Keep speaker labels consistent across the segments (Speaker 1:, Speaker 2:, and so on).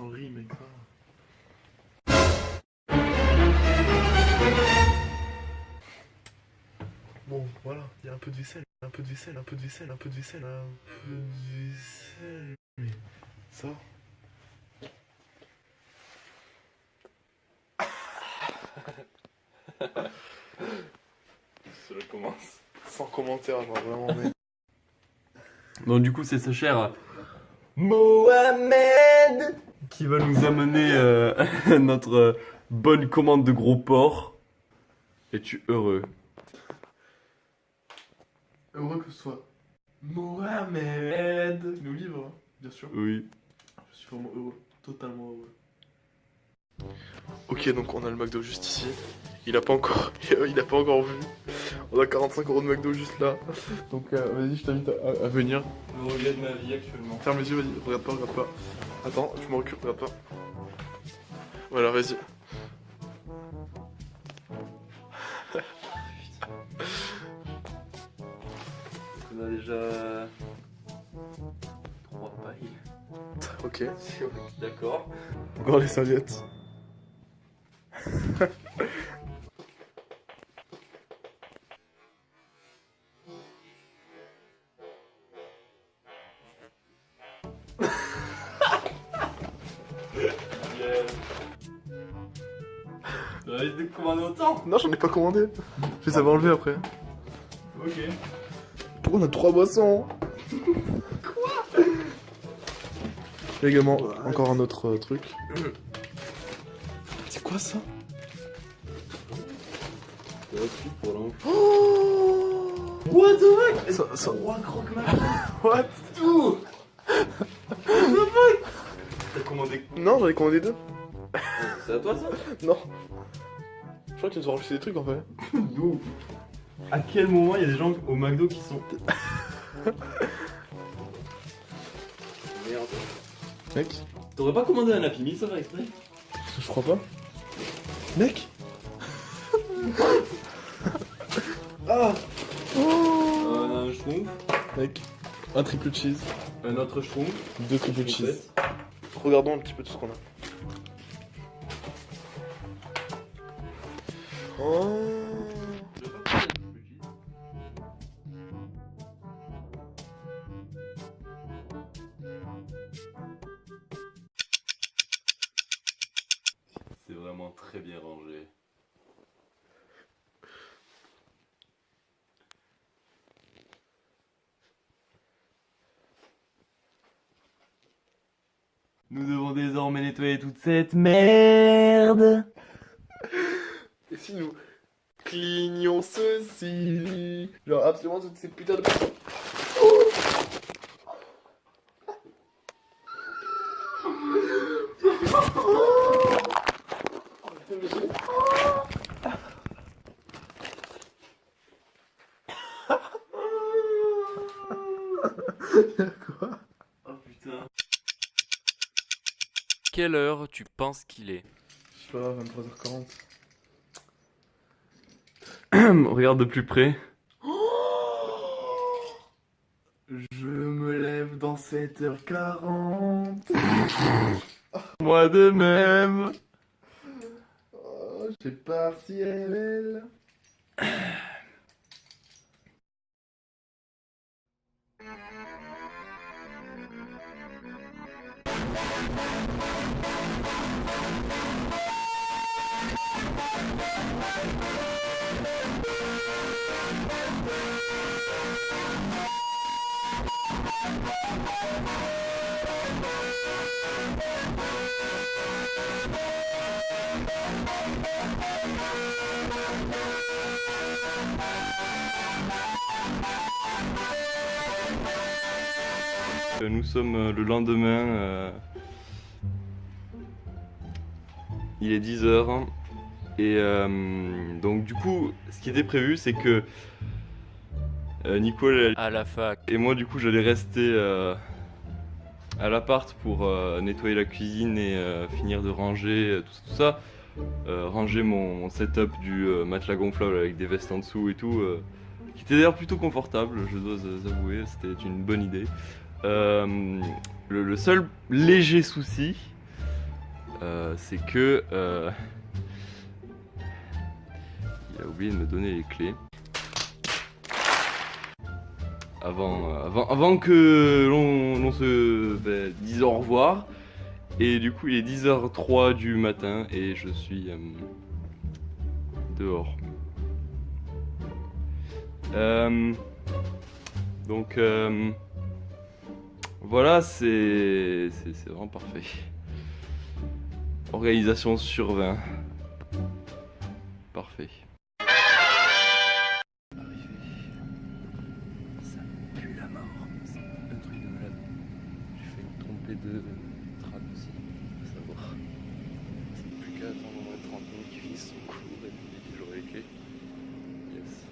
Speaker 1: sans rime, mec. Bon, voilà, il y a un peu de vaisselle, un peu de vaisselle, un peu de vaisselle, un peu de vaisselle, un peu de vaisselle. Mais ça. Je commence sans commentaire, genre vraiment. Mais...
Speaker 2: Bon, du coup, c'est ce cher Mohamed qui va nous amener notre bonne commande de gros porc. Es-tu heureux?
Speaker 1: Heureux que ce soit Mohamed nous livre, hein, bien sûr.
Speaker 2: Oui.
Speaker 1: Je suis vraiment heureux, totalement heureux. Ok, donc on a le McDo juste ici. Il a pas encore vu. On a 45 € de McDo juste là. Donc vas-y, je t'invite à venir.
Speaker 2: Le regret de ma vie actuellement.
Speaker 1: Ferme les yeux, vas-y, regarde pas, regarde pas. Attends, je me recule, regarde pas. Voilà, vas-y.
Speaker 2: On a déjà 3 pailles.
Speaker 1: Ok.
Speaker 2: D'accord.
Speaker 1: Encore les serviettes.
Speaker 2: T'as envie de commander autant?
Speaker 1: Non, j'en ai pas commandé. Je les avais enlevés après.
Speaker 2: Ok.
Speaker 1: Pourquoi on a 3 boissons? Quoi? Il y a également encore un autre truc. C'est quoi ça? Oh,
Speaker 2: What the fuck?
Speaker 1: ça...
Speaker 2: Roi croque-mort.
Speaker 1: What?
Speaker 2: Tout. What the fuck? T'as commandé?
Speaker 1: Non, j'en ai commandé 2.
Speaker 2: C'est à toi ça?
Speaker 1: Non. Je crois qu'ils nous ont rajouté des trucs en fait.
Speaker 2: D'où? À quel moment il y a des gens au McDo qui sont... Merde.
Speaker 1: Mec,
Speaker 2: T'aurais pas commandé un Happy Meal ça va exprès?
Speaker 1: je crois pas. Mec. Ah. Oh.
Speaker 2: Un schtroumpf,
Speaker 1: Mec, un triple cheese,
Speaker 2: un autre schtroumpf,
Speaker 1: 2 triple cheese. Regardons un petit peu tout ce qu'on a. Oh.
Speaker 2: C'est vraiment très bien rangé. Nous devons désormais nettoyer toute cette merde.
Speaker 1: Et si nous clignons ceci? Genre absolument toutes ces putains de... Quoi?
Speaker 2: Oh putain. Quelle heure tu penses qu'il est?
Speaker 1: Je sais pas, 23h40.
Speaker 2: Regarde de plus près.
Speaker 1: Je me lève dans 7h40.
Speaker 2: Moi de même.
Speaker 1: Oh, j'ai partiel.
Speaker 2: Nous sommes le lendemain. Il est 10h. Et donc du coup, ce qui était prévu, c'est que Nicole à la fac et moi du coup j'allais rester à l'appart pour nettoyer la cuisine et finir de ranger tout ça. Ranger mon setup du matelas gonflable avec des vestes en dessous et tout, qui était d'ailleurs plutôt confortable, je dois avouer, c'était une bonne idée. Le seul léger souci, c'est que il a oublié de me donner les clés. Avant que l'on se dise au revoir. Et du coup il est 10h03 du matin et je suis dehors. Donc voilà, c'est vraiment parfait. Organisation sur 20. Parfait. Arrivé. Ça pue la mort. C'est un truc de malade. J'ai fait une trompée de trappe aussi. Faut savoir. Plus qu'à attendre au moins 30 minutes qu'il finisse son cours et puis j'aurai les clés. Yes.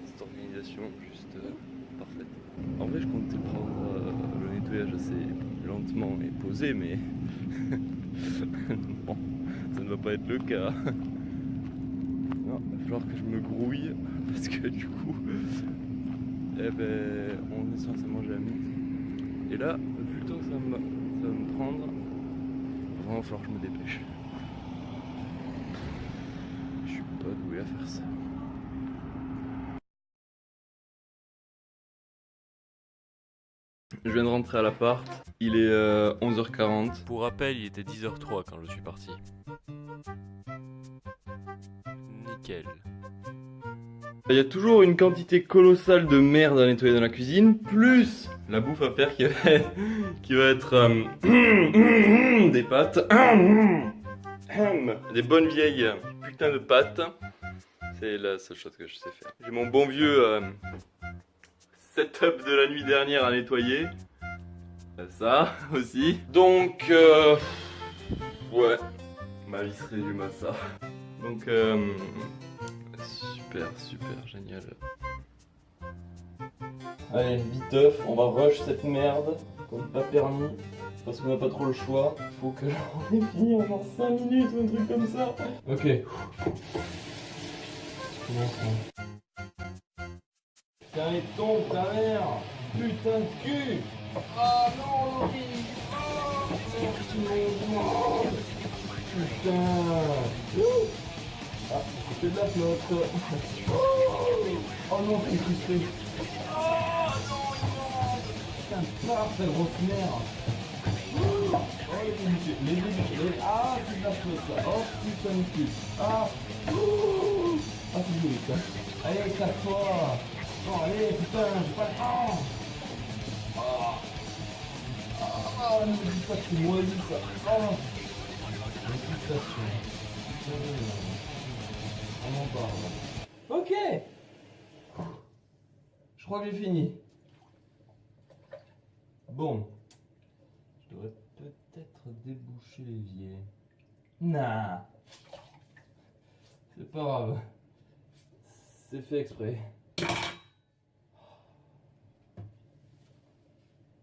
Speaker 2: Cette organisation juste parfaite. En vrai, je comptais prendre le nettoyage assez lentement et posé, mais bon, ça ne va pas être le cas. Non, il va falloir que je me grouille parce que du coup, on est censé manger à midi. Et là, vu le temps que ça va me prendre, il va vraiment falloir que je me dépêche. Je suis pas doué à faire ça. Je viens de rentrer à l'appart, il est 11h40.
Speaker 3: Pour rappel, il était 10h03 quand je suis parti. Nickel.
Speaker 2: Il y a toujours une quantité colossale de merde à nettoyer dans la cuisine, plus la bouffe à faire qui va être des pâtes. Des bonnes vieilles putains de pâtes. C'est la seule chose que je sais faire. J'ai mon bon vieux setup de la nuit dernière à nettoyer. Ça aussi. Donc, ouais, ma vie se résume à ça. Donc, super, génial. Allez, viteuf, on va rush cette merde, comme pas permis, parce qu'on n'a pas trop le choix. Faut que j'en ai fini en genre 5 minutes ou un truc comme ça. Ok. Commençons. Putain, il tombe ta mère! Putain de cul! Ah non, Loki! Oh, putain! Ah, c'est de la flotte! Oh non, c'est frustré! Oh non, non! Putain, paf, ta grosse merde! Oh, ah, c'est de la flotte là! Oh putain de cul! Ah! Ah, c'est joli ça! Allez, casse-toi! Oh, allez, putain, j'ai pas le temps! Ah, ne me dis pas que c'est moisi ça! Oh! On en parle. Ok! Je crois que j'ai fini. Bon. Je devrais peut-être déboucher l'évier. Nah! C'est pas grave. C'est fait exprès.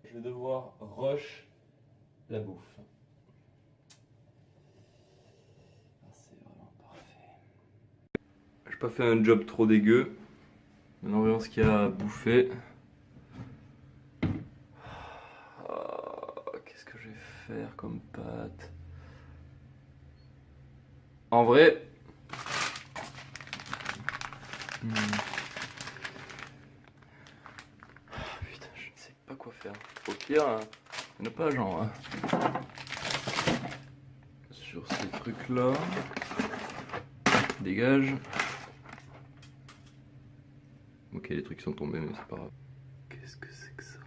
Speaker 2: Je vais devoir rush la bouffe. C'est vraiment parfait. J'ai pas fait un job trop dégueu. Maintenant, voyons ce qu'il y a à bouffer. Qu'est-ce que je vais faire comme pâte? En vrai... Putain, je ne sais pas quoi faire. Au pire, il n'y en a pas genre. Sur ces trucs-là. Dégage. Ok, les trucs sont tombés, mais c'est pas grave. Qu'est-ce que c'est que ça?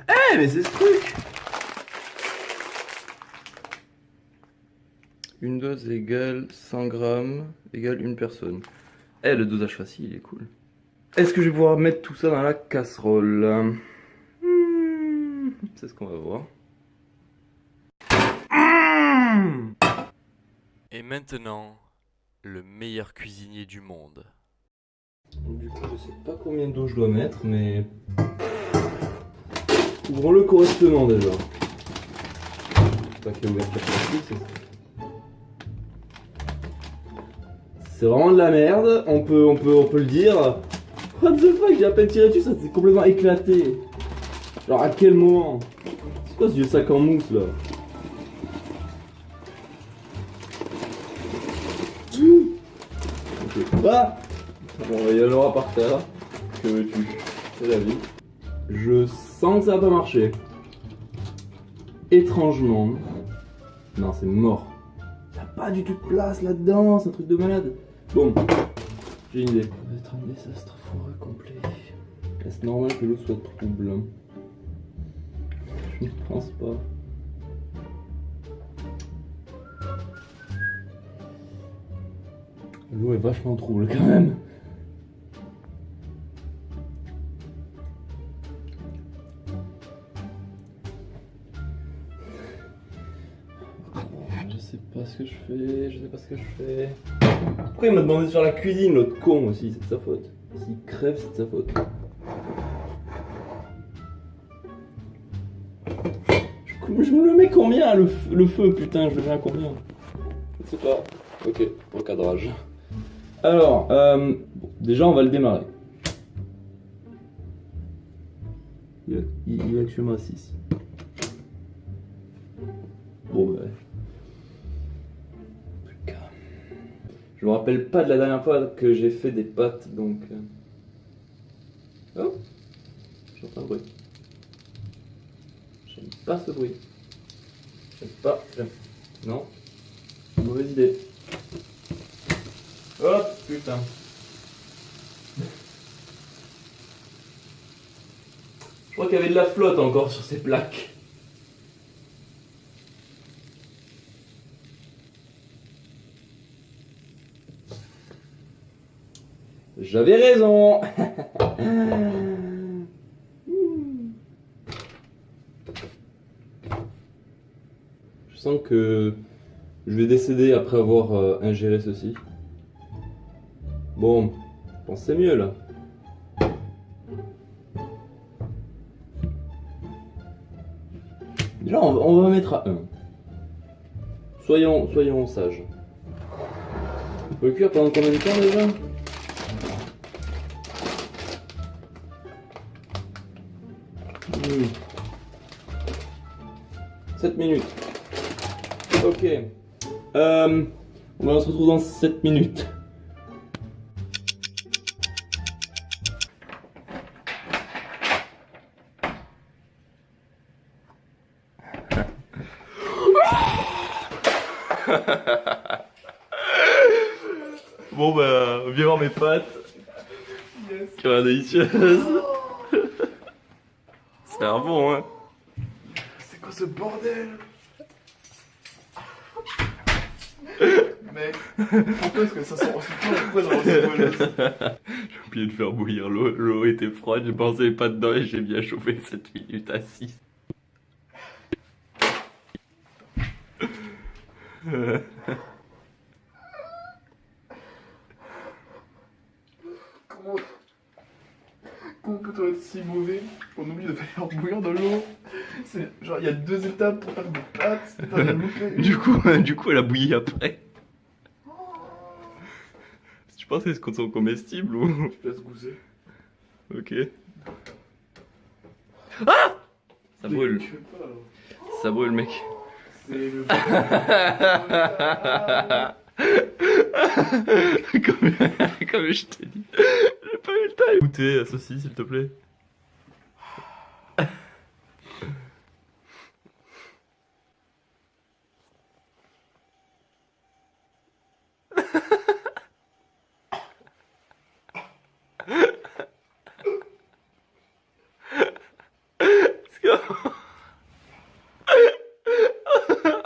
Speaker 2: Eh, mais c'est ce truc! Une dose égale 100 grammes égale une personne. Eh, le dosage facile, il est cool. Est-ce que je vais pouvoir mettre tout ça dans la casserole? C'est ce qu'on va voir.
Speaker 3: Et maintenant, le meilleur cuisinier du monde.
Speaker 2: Du coup, je sais pas combien d'eau je dois mettre, mais... ouvrons-le correctement déjà. Pas qu'il y a ouverture plastique, c'est vraiment de la merde, on peut le dire. What the fuck, j'ai à peine tiré dessus, ça s'est complètement éclaté. Genre à quel moment? C'est quoi ce vieux sac en mousse là? Ok. Ah bon, il y en aura par terre. Que veux-tu? C'est la vie. Je sens que ça va pas marcher. Étrangement. Non, c'est mort. Y'a pas du tout de place là-dedans, c'est un truc de malade. Bon, j'ai une idée. Ça va être un désastre foireux complet. Est-ce normal que l'eau soit trouble? Je ne pense pas. L'eau est vachement trouble quand même. Je sais pas ce que je fais. Pourquoi il m'a demandé de faire la cuisine, l'autre con aussi, c'est de sa faute. S'il crève, c'est de sa faute. Je me le mets combien le feu, putain, je le mets à combien? Je sais pas. Ok, recadrage. Alors, bon, déjà on va le démarrer. Il est actuellement à 6. Bon bah... Je me rappelle pas de la dernière fois que j'ai fait des pâtes, donc... Oh, j'entends un bruit. J'aime pas ce bruit. J'aime. Non. Mauvaise idée. Hop, putain. Je crois qu'il y avait de la flotte encore sur ces plaques. J'avais raison. Je sens que je vais décéder après avoir ingéré ceci. Bon, je pense que c'est mieux là. Déjà, on va mettre à 1. Soyons sages. On peut le cuire pendant combien de temps déjà? Mmh. 7 minutes. Ok. On se retrouve dans 7 minutes. Bon bah, viens voir mes pâtes. Yes. Qui ont l'air délicieuses. C'est un bon, hein.
Speaker 1: C'est quoi ce bordel? Mec, pourquoi est-ce que ça sent aussi fort? Pourquoi dans
Speaker 2: J'ai oublié de faire bouillir l'eau. L'eau était froide, je pensais pas dedans et j'ai bien chauffé 7 minutes à 6.
Speaker 1: Comment peut-on être si mauvais qu'on oublie de faire bouillir de l'eau? C'est genre il y a 2 étapes pour faire des pâtes. T'as loupé.
Speaker 2: Du coup, elle a bouilli après. Tu penses qu'elles sont comestibles ou...
Speaker 1: Je laisse goûter.
Speaker 2: Ok. Ah! Ça brûle.
Speaker 1: Je sais pas, alors.
Speaker 2: Ça brûle, mec.
Speaker 1: C'est le
Speaker 2: comme je t'ai dit. J'ai pas eu le temps. Goûter à ceci, s'il te plaît.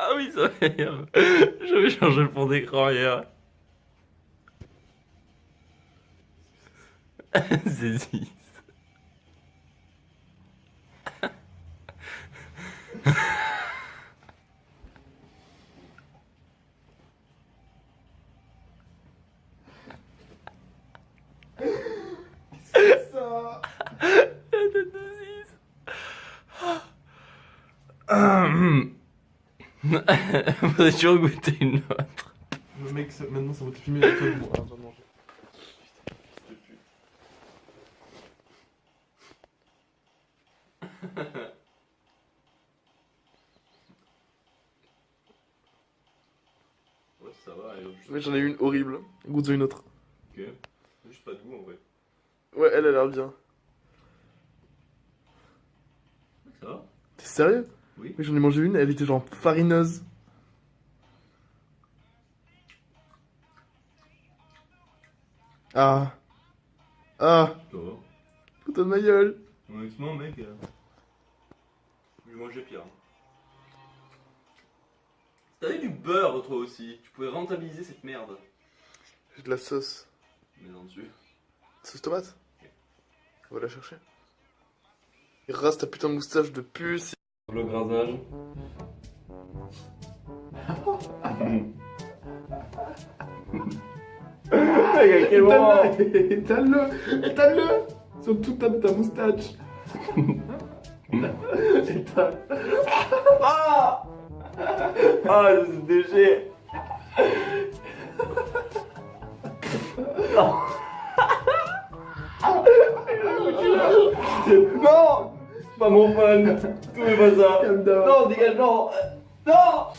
Speaker 2: Ah oui, ça va. J'avais changé le fond d'écran hier. Zézis.
Speaker 1: C'est ça.
Speaker 2: La tête de Ziz. Faudrait toujours goûter une autre.
Speaker 1: Le mec, maintenant ça va te fumer la tête pour de manger. Putain, fils de pute. Mais j'en ai une horrible. Goûte-en une autre.
Speaker 2: Ok. Juste pas de goût en vrai.
Speaker 1: Ouais, elle a l'air bien.
Speaker 2: Ça va?
Speaker 1: T'es sérieux?
Speaker 2: Oui.
Speaker 1: Mais j'en ai mangé une, elle était genre farineuse. Ah. Ah.
Speaker 2: Ça va.
Speaker 1: Putain de ma gueule.
Speaker 2: Honnêtement, mec, je mangeais pire. T'avais du beurre, toi aussi. Tu pouvais rentabiliser cette merde.
Speaker 1: J'ai de la sauce.
Speaker 2: Mais en dessus.
Speaker 1: Sauce tomate? On va la chercher. Et rase ta putain de moustache de puce.
Speaker 2: Le rasage. Mec, à quel moment?
Speaker 1: Étale-le! Étale-le! Sur toute ta moustache. Étale.
Speaker 2: Ah! Ah, ce déchet! Non! Pas mon fun! Tout est pas ça!
Speaker 1: Calme down.
Speaker 2: Non, dégage, non! Non!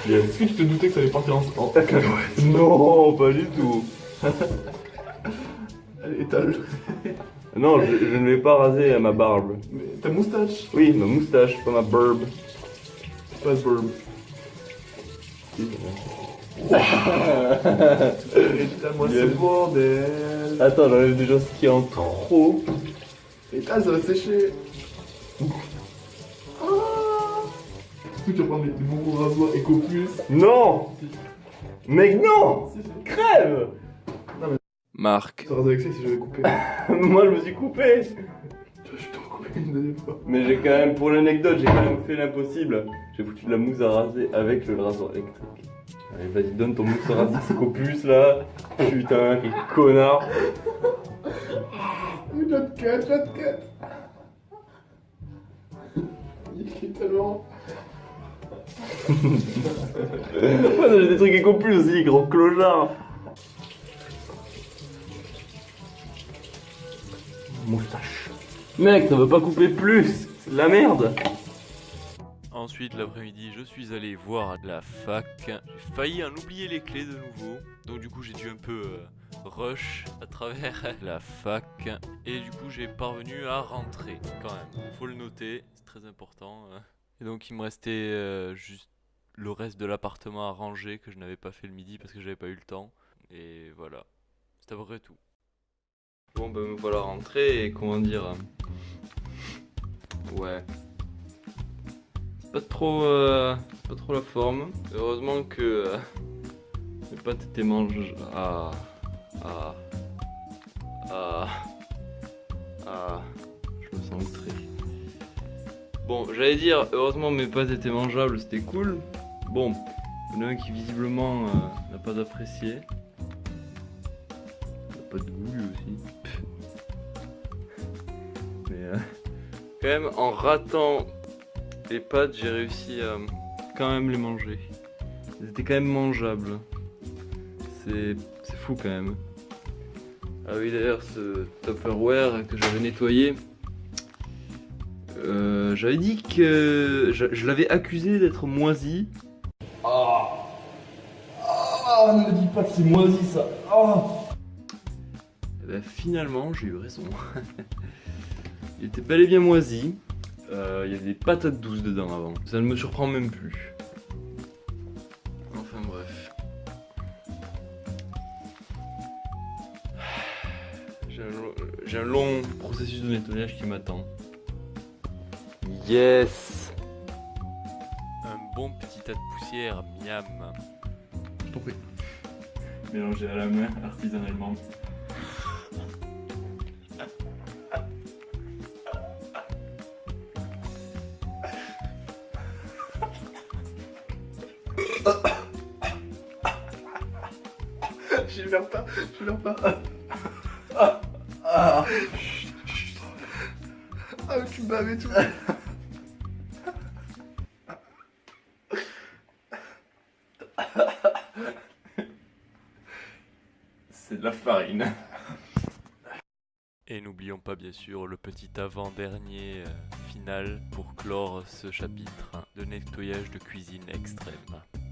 Speaker 1: Est-ce que tu te doutais que ça allait partir en cacahuète?
Speaker 2: Non, pas du tout!
Speaker 1: Allez, étale.
Speaker 2: Non, je ne vais pas raser ma barbe.
Speaker 1: Mais ta moustache.
Speaker 2: Oui, ma moustache, pas ma barbe.
Speaker 1: Pas de burb. Étale-moi ce
Speaker 2: Yes.
Speaker 1: bordel.
Speaker 2: Attends, j'enlève déjà ce qui est en trop.
Speaker 1: Étale, ça va sécher. Ah. Est-ce que tu vas prendre des bons gros rasoirs EcoPlus?
Speaker 2: Non! Mec, non!
Speaker 1: Si, si.
Speaker 2: Crève!
Speaker 3: Marc,
Speaker 1: Ça rase avec ça si j'avais coupé.
Speaker 2: Moi, je me suis coupé!
Speaker 1: Je suis t'en coupé une deuxième fois.
Speaker 2: Mais j'ai quand même, pour l'anecdote, j'ai quand même fait l'impossible. J'ai foutu de la mousse à raser avec le rasoir électrique. Allez, vas-y, donne ton mousse à raser Scopus là. Putain, quel connard.
Speaker 1: Not cut, not cut. Il est tellement.
Speaker 2: Moi, j'ai des trucs Ecopus aussi, gros clochard. Moustache. Mec, ça veut pas couper plus. C'est de la merde.
Speaker 3: ensuite l'après-midi je suis allé voir la fac. J'ai failli en oublier les clés de nouveau. Donc du coup j'ai dû un peu rush à travers la fac. Et du coup j'ai parvenu à rentrer quand même. Faut le noter, c'est très important. Et donc il me restait juste le reste de l'appartement à ranger que je n'avais pas fait le midi parce que j'avais pas eu le temps. Et voilà, c'est à peu près tout.
Speaker 2: Bon, ben me voilà rentré et comment dire. Ouais. C'est pas trop la forme. Heureusement que les pâtes étaient mangées. Je me sens outré. Bon, j'allais dire, heureusement mes pâtes étaient mangeables, c'était cool. Bon, il y en a un qui visiblement n'a pas apprécié. Il n'a pas de goût lui aussi. Mais quand même, en ratant les pâtes, j'ai réussi à quand même les manger. Elles étaient quand même mangeables. C'est fou quand même. Ah oui, d'ailleurs, ce Tupperware que j'avais nettoyé, j'avais dit que je l'avais accusé d'être moisi. Ne me dis pas que c'est moisi ça. Et ben, finalement, j'ai eu raison. Il était bel et bien moisi. Il y avait des patates douces dedans avant. Ça ne me surprend même plus. Enfin bref. J'ai un long processus de nettoyage qui m'attend. Yes!
Speaker 3: Un bon petit tas de poussière, miam.
Speaker 2: Je t'en prie. Mélangé à la main, artisanalement.
Speaker 1: Je verrai pas, je verrai pas. Ah, tu me baves et tout.
Speaker 2: C'est de la farine.
Speaker 3: Et n'oublions pas bien sûr le petit avant-dernier final pour clore ce chapitre de nettoyage de cuisine extrême.